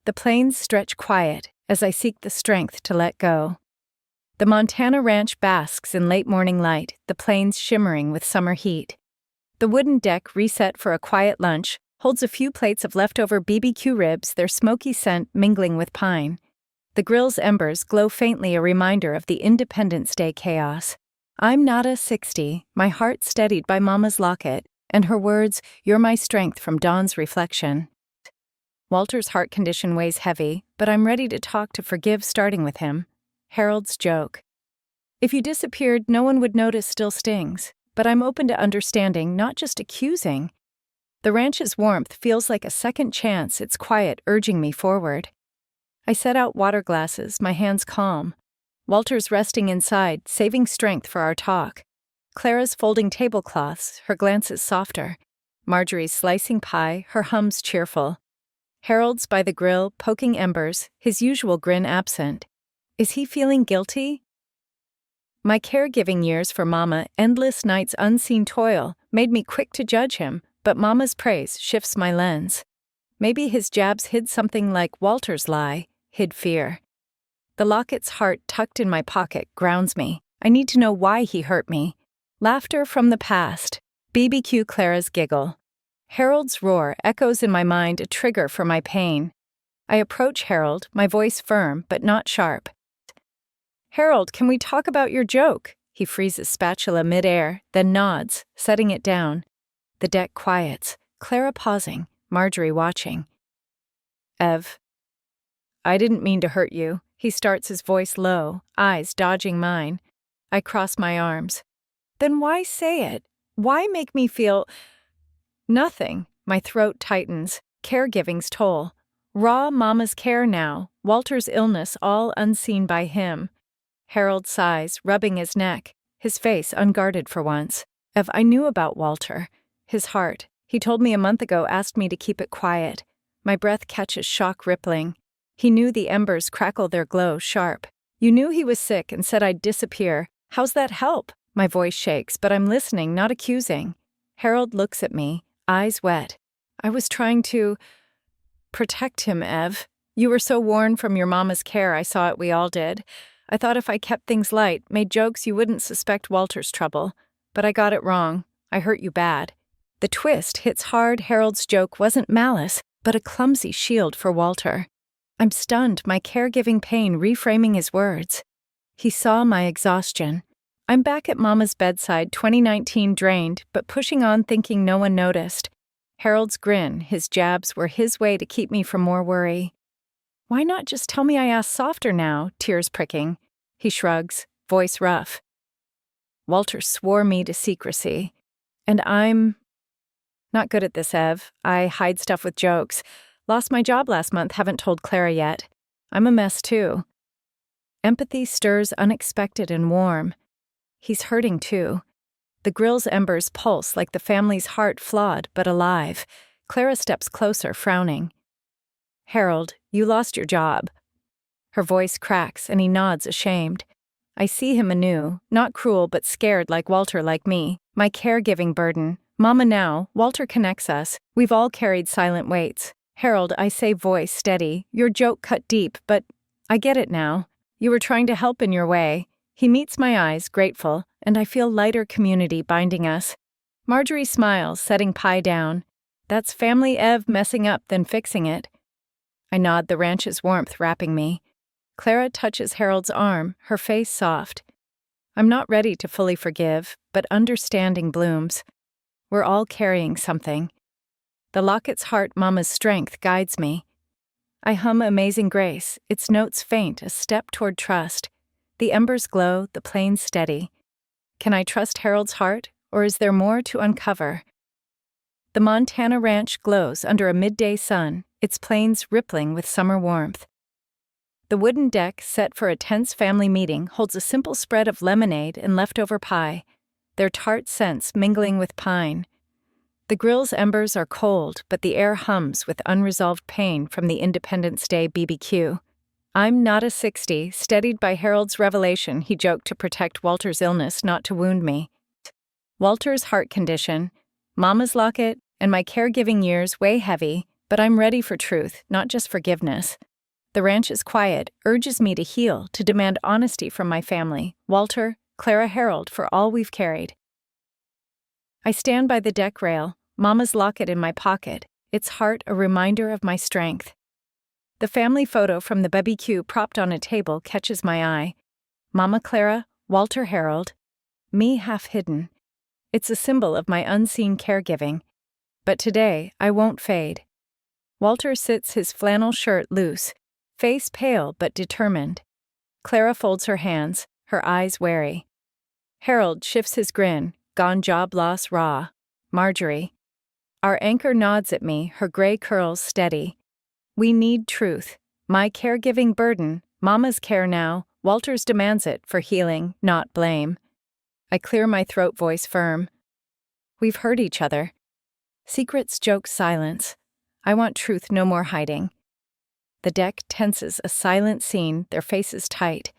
The plains stretch quiet as I seek the strength to let go. The Montana ranch basks in late morning light, the plains shimmering with summer heat. The wooden deck, reset for a quiet lunch, holds a few plates of leftover BBQ ribs, their smoky scent mingling with pine. The grill's embers glow faintly, a reminder of the Independence Day chaos. I'm not a 60, my heart steadied by Mama's locket, and her words, "You're my strength," from Dawn's reflection. Walter's heart condition weighs heavy, but I'm ready to talk, to forgive, starting with him. Harold's joke. If you disappeared, no one would notice, still stings, but I'm open to understanding, not just accusing. The ranch's warmth feels like a second chance, its quiet urging me forward. I set out water glasses, my hands calm. Walter's resting inside, saving strength for our talk. Clara's folding tablecloths, her glances softer. Marjorie's slicing pie, her hums cheerful. Harold's by the grill, poking embers, his usual grin absent. Is he feeling guilty? My caregiving years for Mama, endless nights, unseen toil, made me quick to judge him, but Mama's praise shifts my lens. Maybe his jabs hid something like Walter's lie, hid fear. The locket's heart tucked in my pocket grounds me. I need to know why he hurt me. Laughter from the past. BBQ Clara's giggle. Harold's roar echoes in my mind, a trigger for my pain. I approach Harold, my voice firm but not sharp. Harold, can we talk about your joke? He freezes spatula midair, then nods, setting it down. The deck quiets, Clara pausing, Marjorie watching. Ev. I didn't mean to hurt you. He starts, his voice low, eyes dodging mine. I cross my arms. Then why say it? Why make me feel... Nothing. My throat tightens. Caregiving's toll. Raw Mama's care now. Walter's illness, all unseen by him. Harold sighs, rubbing his neck, his face unguarded for once. Ev, I knew about Walter. His heart. He told me a month ago, asked me to keep it quiet. My breath catches shock rippling. He knew the embers crackle their glow sharp. You knew he was sick and said I'd disappear. How's that help? My voice shakes, but I'm listening, not accusing. Harold looks at me, eyes wet. I was trying to protect him, Ev. You were so worn from your Mama's care, I saw it, we all did. I thought if I kept things light, made jokes, you wouldn't suspect Walter's trouble. But I got it wrong. I hurt you bad. The twist hits hard. Harold's joke wasn't malice, but a clumsy shield for Walter. I'm stunned, my caregiving pain reframing his words. He saw my exhaustion. I'm back at Mama's bedside, 2019 drained, but pushing on, thinking no one noticed. Harold's grin, his jabs, were his way to keep me from more worry. Why not just tell me I asked softer now, tears pricking? He shrugs, voice rough. Walter swore me to secrecy. And I'm not good at this, Ev. I hide stuff with jokes. Lost my job last month, haven't told Clara yet. I'm a mess too. Empathy stirs unexpected and warm. He's hurting too. The grill's embers pulse like the family's heart, flawed but alive. Clara steps closer, frowning. Harold, you lost your job. Her voice cracks and he nods ashamed. I see him anew, not cruel but scared like Walter like me. My caregiving burden. Mama now, Walter connects us. We've all carried silent weights. Harold, I say, voice steady. Your joke cut deep, but I get it now. You were trying to help in your way. He meets my eyes, grateful, and I feel lighter community binding us. Marjorie smiles, setting pie down. That's family Ev messing up then fixing it. I nod, the ranch's warmth wrapping me. Clara touches Harold's arm, her face soft. I'm not ready to fully forgive, but understanding blooms. We're all carrying something. The locket's heart, Mama's strength, guides me. I hum Amazing Grace, its notes faint, a step toward trust. The embers glow, the plains steady. Can I trust Harold's heart, or is there more to uncover? The Montana ranch glows under a midday sun, its plains rippling with summer warmth. The wooden deck, set for a tense family meeting, holds a simple spread of lemonade and leftover pie, their tart scents mingling with pine. The grill's embers are cold, but the air hums with unresolved pain from the Independence Day BBQ. I'm not a 60, steadied by Harold's revelation. He joked to protect Walter's illness, not to wound me. Walter's heart condition, Mama's locket, and my caregiving years weigh heavy, but I'm ready for truth, not just forgiveness. The ranch is quiet, urges me to heal, to demand honesty from my family, Walter, Clara, Harold, for all we've carried. I stand by the deck rail, Mama's locket in my pocket, its heart a reminder of my strength. The family photo from the BBQ propped on a table catches my eye. Mama Clara, Walter Harold, me half hidden. It's a symbol of my unseen caregiving. But today, I won't fade. Walter sits, his flannel shirt loose, face pale but determined. Clara folds her hands, her eyes wary. Harold shifts his grin, gone job loss raw. Marjorie. Our anchor nods at me, her gray curls steady. We need truth. My caregiving burden, Mama's care now, Walter's demands it for healing, not blame. I clear my throat, voice firm. We've heard each other. Secrets, jokes, silence. I want truth, no more hiding. The deck tenses, a silent scene, their faces tight.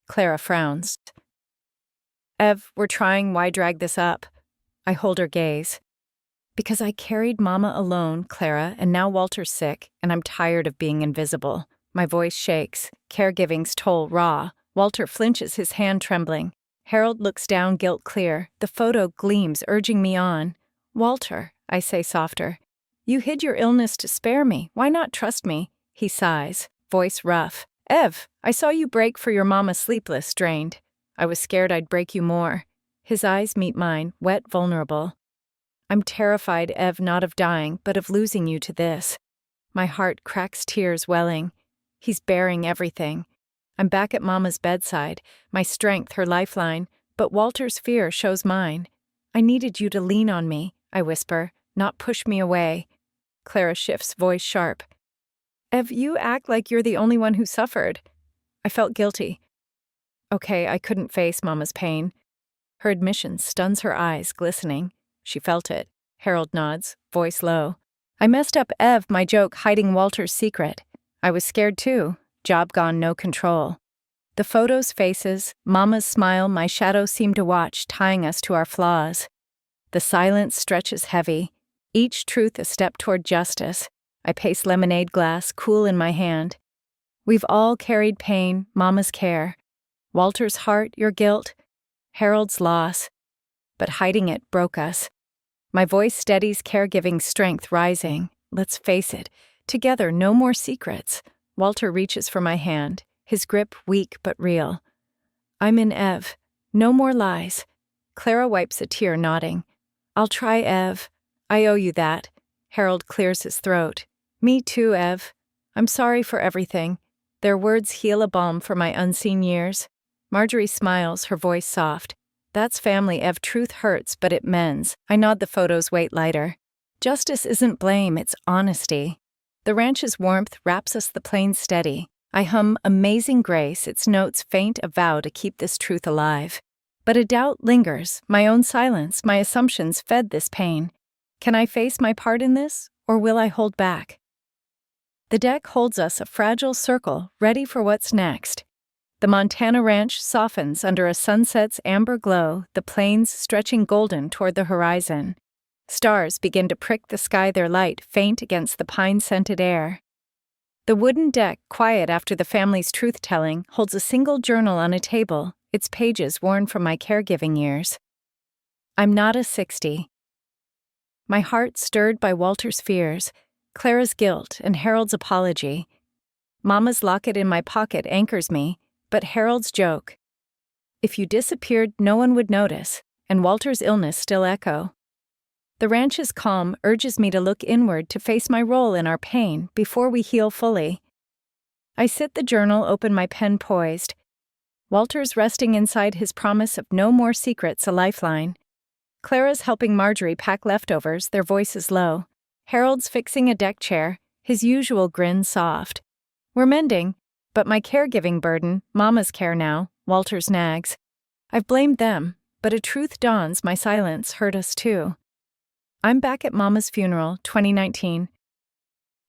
Clara frowns. Ev, we're trying, why drag this up? I hold her gaze. Because I carried Mama alone, Clara, and now Walter's sick, and I'm tired of being invisible. My voice shakes, caregiving's toll raw. Walter flinches, his hand trembling. Harold looks down, guilt clear. The photo gleams, urging me on. Walter, I say softer. You hid your illness to spare me. Why not trust me? He sighs, voice rough. Ev, I saw you break for your mama, sleepless, drained. I was scared I'd break you more. His eyes meet mine, wet, vulnerable. I'm terrified, Ev, not of dying, but of losing you to this. My heart cracks, tears welling. He's bearing everything. I'm back at Mama's bedside, my strength, her lifeline, but Walter's fear shows mine. I needed you to lean on me, I whisper, not push me away. Clara shifts, voice sharp. Ev, you act like you're the only one who suffered. I felt guilty. Okay, I couldn't face Mama's pain. Her admission stuns her eyes, glistening. She felt it. Harold nods, voice low. I messed up, Ev, my joke hiding Walter's secret. I was scared too. Job gone, no control. The photos' faces, Mama's smile, my shadow seem to watch, tying us to our flaws. The silence stretches heavy, each truth a step toward justice. I pace lemonade glass, cool in my hand. We've all carried pain, Mama's care. Walter's heart, your guilt. Harold's loss. But hiding it broke us. My voice steadies, caregiving strength rising. Let's face it, together no more secrets. Walter reaches for my hand, his grip weak but real. I'm in, Ev. No more lies. Clara wipes a tear, nodding. I'll try, Ev. I owe you that. Harold clears his throat. Me too, Ev. I'm sorry for everything. Their words heal a balm for my unseen years. Marjorie smiles, her voice soft. That's family, Ev. Truth hurts, but it mends. I nod, the photos weight lighter. Justice isn't blame, it's honesty. The ranch's warmth wraps us, the plains steady. I hum Amazing Grace, its notes faint, a vow to keep this truth alive. But a doubt lingers, my own silence, my assumptions fed this pain. Can I face my part in this, or will I hold back? The deck holds us a fragile circle, ready for what's next. The Montana ranch softens under a sunset's amber glow, the plains stretching golden toward the horizon. Stars begin to prick the sky, their light faint against the pine-scented air. The wooden deck, quiet after the family's truth-telling, holds a single journal on a table, its pages worn from my caregiving years. I'm not a 60. My heart stirred by Walter's fears, Clara's guilt, and Harold's apology. Mama's locket in my pocket anchors me, but Harold's joke. If you disappeared, no one would notice, and Walter's illness still echo. The ranch's calm urges me to look inward to face my role in our pain before we heal fully. I sit the journal, open, my pen poised. Walter's resting inside, his promise of no more secrets a lifeline. Clara's helping Marjorie pack leftovers, their voices low. Harold's fixing a deck chair, his usual grin soft. We're mending, but my caregiving burden, Mama's care now, Walter's nags. I've blamed them, but a truth dawns, my silence hurt us too. I'm back at Mama's funeral, 2019.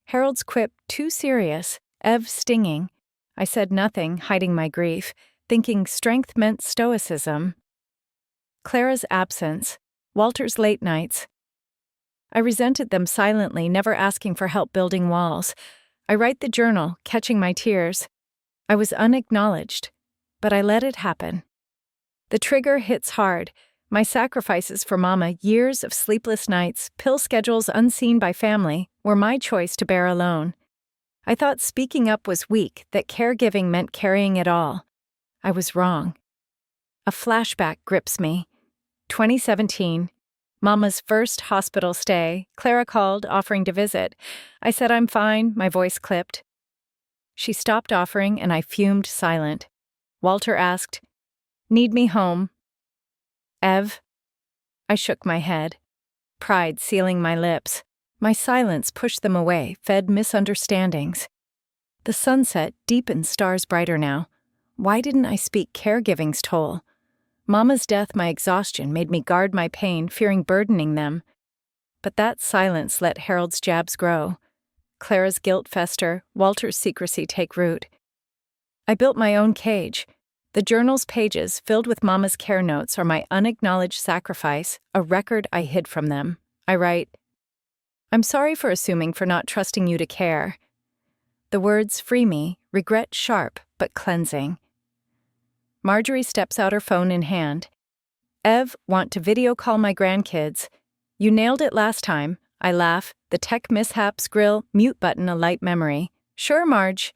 Harold's quip, too serious, Ev stinging. I said nothing, hiding my grief, thinking strength meant stoicism. Clara's absence, Walter's late nights. I resented them silently, never asking for help building walls. I write the journal, catching my tears. I was unacknowledged, but I let it happen. The trigger hits hard. My sacrifices for Mama, years of sleepless nights, pill schedules unseen by family, were my choice to bear alone. I thought speaking up was weak, that caregiving meant carrying it all. I was wrong. A flashback grips me. 2017. Mama's first hospital stay. Clara called, offering to visit. I said I'm fine, my voice clipped. She stopped offering, and I fumed silent. Walter asked, "Need me home?" Ev? I shook my head. Pride sealing my lips. My silence pushed them away, fed misunderstandings. The sunset deepened, stars brighter now. Why didn't I speak caregiving's toll? Mama's death, my exhaustion, made me guard my pain, fearing burdening them. But that silence let Harold's jabs grow. Clara's guilt fester, Walter's secrecy take root. I built my own cage. The journal's pages, filled with Mama's care notes, are my unacknowledged sacrifice, a record I hid from them. I write, "I'm sorry for assuming, for not trusting you to care." The words free me, regret sharp but cleansing. Marjorie steps out, her phone in hand. "Ev, want to video call my grandkids." "You nailed it last time." I laugh, the tech mishaps grill, mute button a light memory. "Sure, Marge."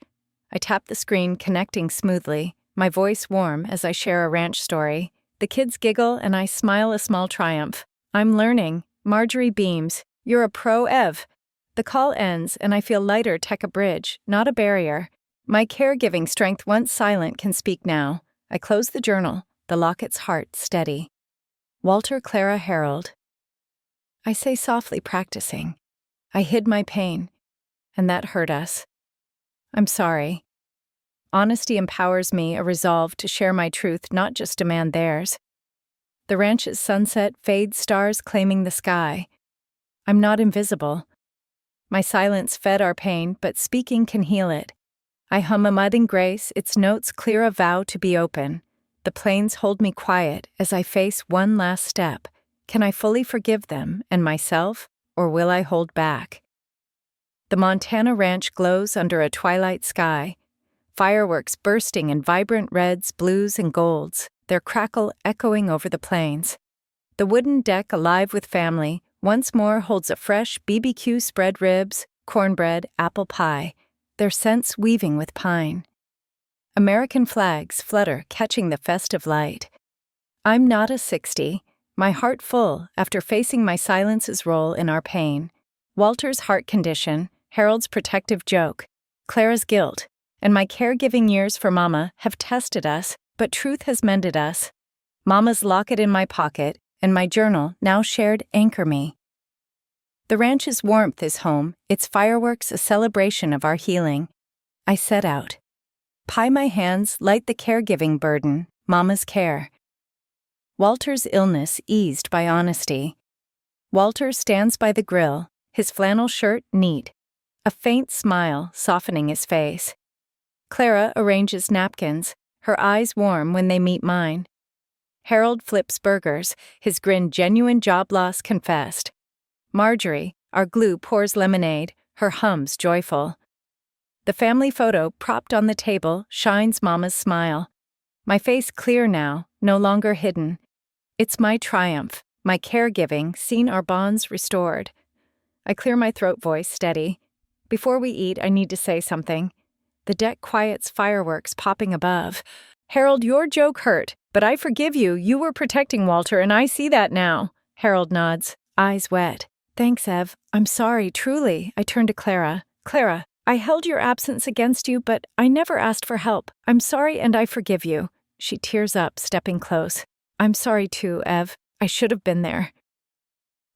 I tap the screen, connecting smoothly, my voice warm as I share a ranch story. The kids giggle and I smile, a small triumph. "I'm learning." Marjorie beams. "You're a pro, Ev." The call ends and I feel lighter, tech a bridge, not a barrier. My caregiving strength, once silent, can speak now. I close the journal, the locket's heart steady. Walter, Clara, Harold. I say softly, practicing. I hid my pain, and that hurt us. I'm sorry. Honesty empowers me, a resolve to share my truth, not just demand theirs. The ranch's sunset fades, stars claiming the sky. I'm not invisible. My silence fed our pain, but speaking can heal it. I hum a mudding grace, its notes clear, a vow to be open. The plains hold me quiet as I face one last step. Can I fully forgive them and myself, or will I hold back? The Montana ranch glows under a twilight sky. Fireworks bursting in vibrant reds, blues, and golds, their crackle echoing over the plains. The wooden deck, alive with family, once more holds a fresh BBQ spread, ribs, cornbread, apple pie, their scents weaving with pine. American flags flutter, catching the festive light. I'm not a 60, my heart full after facing my silence's role in our pain. Walter's heart condition, Harold's protective joke, Clara's guilt, and my caregiving years for Mama have tested us, but truth has mended us. Mama's locket in my pocket, and my journal, now shared, anchor me. The ranch's warmth is home, its fireworks a celebration of our healing. I set out. Pie my hands, light the caregiving burden, Mama's care. Walter's illness eased by honesty. Walter stands by the grill, his flannel shirt neat. a faint smile softening his face. Clara arranges napkins, her eyes warm when they meet mine. Harold flips burgers, his grin genuine job loss confessed. Marjorie, our glue, pours lemonade, her hums joyful. The family photo propped on the table shines Mama's smile. My face clear now, no longer hidden. It's my triumph, my caregiving, seen our bonds restored. I clear my throat, voice steady. Before we eat, I need to say something. The deck quiets, fireworks popping above. Harold, your joke hurt, but I forgive you. You were protecting Walter, and I see that now. Harold nods, eyes wet. Thanks, Ev. I'm sorry, truly. I turn to Clara. Clara, I held your absence against you, but I never asked for help. I'm sorry, and I forgive you. She tears up, stepping close. I'm sorry too, Ev. I should have been there.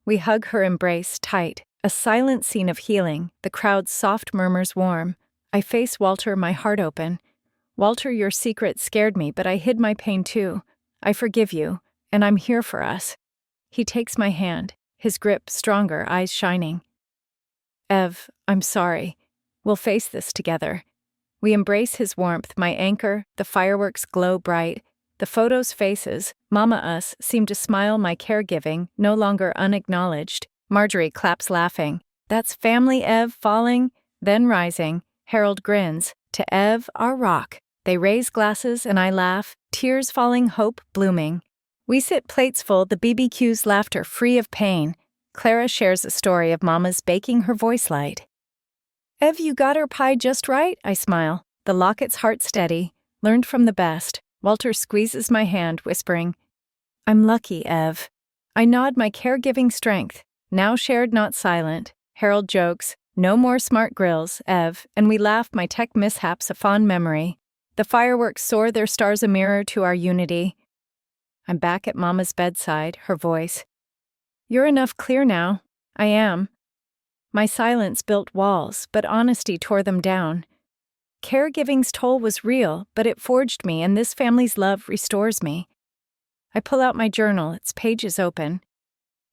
We hug her embrace tight, a silent scene of healing, the crowd's soft murmurs warm. I face Walter, my heart open. Walter, your secret scared me, but I hid my pain too. I forgive you, and I'm here for us. He takes my hand, his grip stronger, eyes shining. Ev, I'm sorry. We'll face this together. We embrace his warmth, my anchor, the fireworks glow bright. The photos' faces, Mama us, seem to smile, my caregiving, no longer unacknowledged. Marjorie claps laughing. That's family, Ev, falling, then rising. Harold grins. To Ev, our rock. They raise glasses and I laugh, tears falling, hope blooming. We sit plates full, the BBQ's laughter free of pain. Clara shares a story of Mama's baking, her voice light. Ev, you got her pie just right, I smile. The locket's heart steady, learned from the best. Walter squeezes my hand, whispering, I'm lucky, Ev. I nod, my caregiving strength, now shared, not silent. Harold jokes, no more smart grills, Ev, and we laugh, my tech mishaps a fond memory. The fireworks soar, their stars a mirror to our unity. I'm back at Mama's bedside, her voice. You're enough clear now. I am. My silence built walls, but honesty tore them down. Caregiving's toll was real, but it forged me, and this family's love restores me. I pull out my journal, its pages open.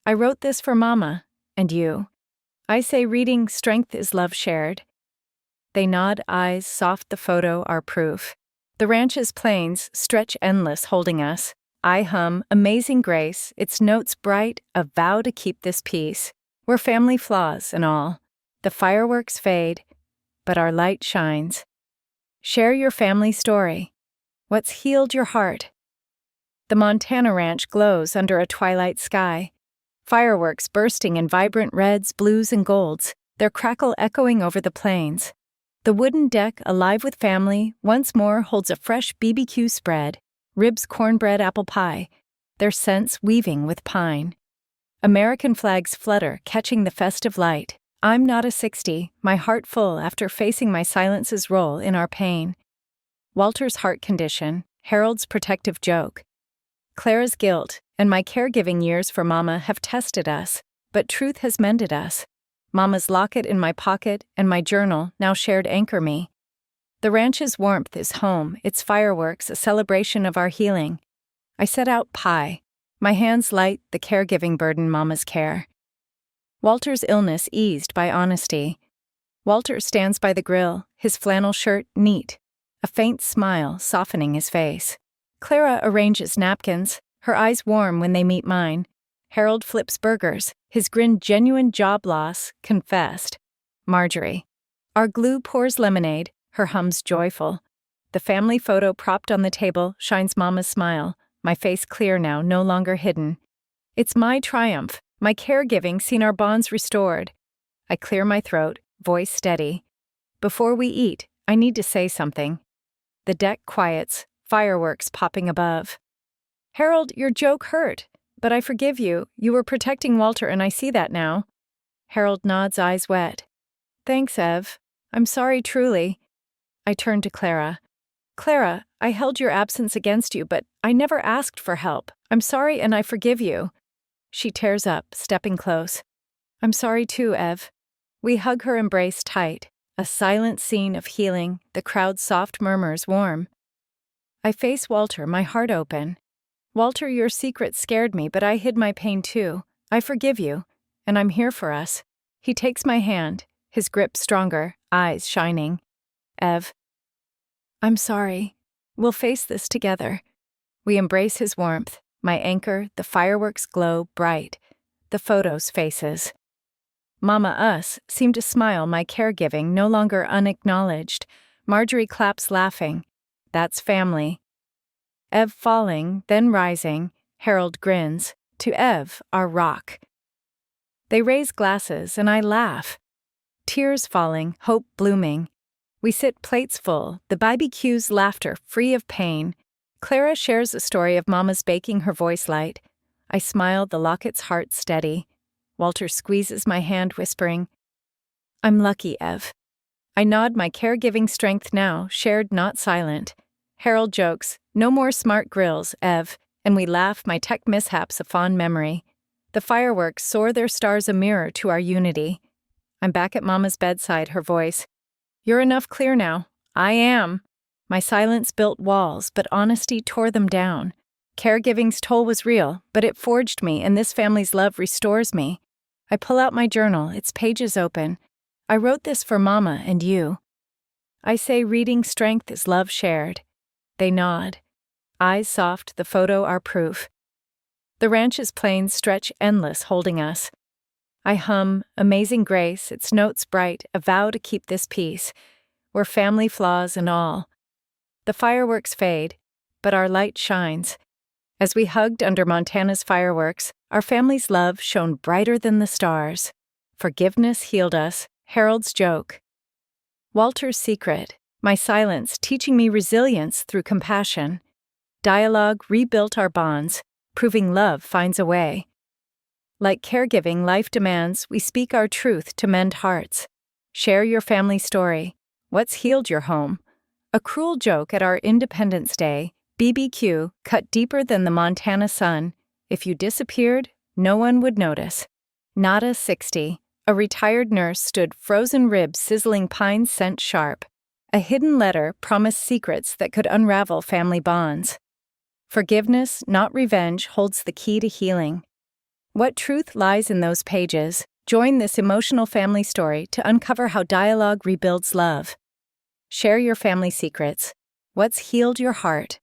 I wrote this for Mama, and you. I say reading, strength is love shared. They nod, eyes soft, the photo, our proof. The ranch's plains stretch endless, holding us. I hum, amazing grace, its notes bright, a vow to keep this peace. We're family flaws and all. The fireworks fade, but our light shines. Share your family story. What's healed your heart? The Montana ranch glows under a twilight sky. Fireworks bursting in vibrant reds, blues, and golds, their crackle echoing over the plains. The wooden deck, alive with family, once more holds a fresh BBQ spread, ribs, cornbread, apple pie, their scents weaving with pine. American flags flutter, catching the festive light. I'm not a 60, my heart full after facing my silence's role in our pain. Walter's heart condition, Harold's protective joke. Clara's guilt, and my caregiving years for Mama have tested us, but truth has mended us. Mama's locket in my pocket and my journal now shared anchor me. The ranch's warmth is home, its fireworks a celebration of our healing. I set out pie. My hands light, the caregiving burden Mama's care. Walter's illness eased by honesty. Walter stands by the grill, his flannel shirt neat, a faint smile softening his face. Clara arranges napkins, her eyes warm when they meet mine. Harold flips burgers, his grin genuine job loss, confessed. Marjorie. Our glue pours lemonade, her hums joyful. The family photo propped on the table shines Mama's smile, my face clear now, no longer hidden. It's my triumph, my caregiving seen our bonds restored. I clear my throat, voice steady. Before we eat, I need to say something. The deck quiets, fireworks popping above. Harold, your joke hurt, but I forgive you. You were protecting Walter, and I see that now. Harold nods, eyes wet. Thanks, Ev. I'm sorry, truly. I turn to Clara. Clara, I held your absence against you, but I never asked for help. I'm sorry, and I forgive you. She tears up, stepping close. I'm sorry too, Ev. We hug her embrace tight, a silent scene of healing, the crowd's soft murmurs warm. I face Walter, my heart open. Walter, your secret scared me, but I hid my pain too. I forgive you, and I'm here for us. He takes my hand, his grip stronger, eyes shining. Ev, I'm sorry. We'll face this together. We embrace his warmth, my anchor, the fireworks glow bright, the photos' faces. Mama Us seemed to smile, my caregiving no longer unacknowledged. Marjorie claps laughing. That's family. Ev falling, then rising. Harold grins. To Ev, our rock. They raise glasses and I laugh. Tears falling, hope blooming. We sit plates full, the BBQ's laughter free of pain. Clara shares a story of Mama's baking, her voice light. I smile, the locket's heart steady. Walter squeezes my hand, whispering, I'm lucky, Ev. I nod, my caregiving strength now, shared not silent. Harold jokes, no more smart grills, Ev, and we laugh, my tech mishaps a fond memory. The fireworks soar their stars, a mirror to our unity. I'm back at Mama's bedside, her voice, you're enough clear now. I am. My silence built walls, but honesty tore them down. Caregiving's toll was real, but it forged me, and this family's love restores me. I pull out my journal, its pages open. I wrote this for Mama and you. I say reading strength is love shared. They nod. Eyes soft, the photo our proof. The ranch's plains stretch endless, holding us. I hum, Amazing Grace, its notes bright, a vow to keep this peace. We're family, flaws and all. The fireworks fade, but our light shines. As we hugged under Montana's fireworks, our family's love shone brighter than the stars. Forgiveness healed us, Harold's joke. Walter's secret, my silence teaching me resilience through compassion. Dialogue rebuilt our bonds, proving love finds a way. Like caregiving life demands, we speak our truth to mend hearts. Share your family story. What's healed your home? A cruel joke at our Independence Day, BBQ, cut deeper than the Montana sun. If you disappeared, no one would notice. Nada 60, a retired nurse stood frozen ribs sizzling pine scent sharp. A hidden letter promised secrets that could unravel family bonds. Forgiveness, not revenge, holds the key to healing. What truth lies in those pages? Join this emotional family story to uncover how dialogue rebuilds love. Share your family secrets. What's healed your heart?